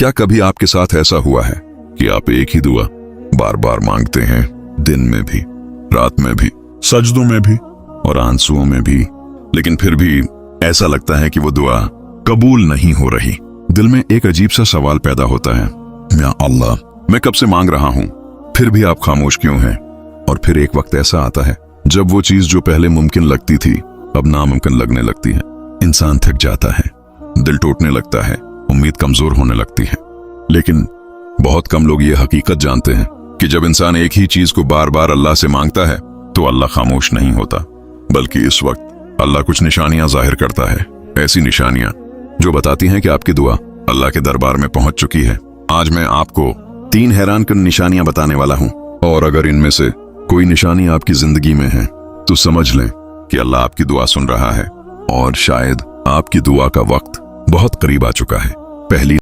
क्या कभी आपके साथ ऐसा हुआ है कि आप एक ही दुआ बार बार मांगते हैं, दिन में भी, रात में भी, सजदों में भी और आंसुओं में भी, लेकिन फिर भी ऐसा लगता है कि वो दुआ कबूल नहीं हो रही? दिल में एक अजीब सा सवाल पैदा होता है, या अल्लाह, मैं कब से मांग रहा हूं, फिर भी आप खामोश क्यों हैं? और फिर एक वक्त ऐसा आता है जब वो चीज जो पहले मुमकिन लगती थी अब नामुमकिन लगने लगती है। इंसान थक जाता है, दिल टूटने लगता है, उम्मीद कमजोर होने लगती है। लेकिन बहुत कम लोग ये हकीकत जानते हैं कि जब इंसान एक ही चीज को बार बार अल्लाह से मांगता है तो अल्लाह खामोश नहीं होता, बल्कि इस वक्त अल्लाह कुछ निशानियां जाहिर करता है। ऐसी निशानियां जो बताती हैं कि आपकी दुआ अल्लाह के दरबार में पहुंच चुकी है। आज मैं आपको 3 हैरानकुन निशानियां बताने वाला हूं, और अगर इनमें से कोई निशानी आपकी जिंदगी में है तो समझ लें कि अल्लाह आपकी दुआ सुन रहा है और शायद आपकी दुआ का वक्त बहुत करीब आ चुका है। पहली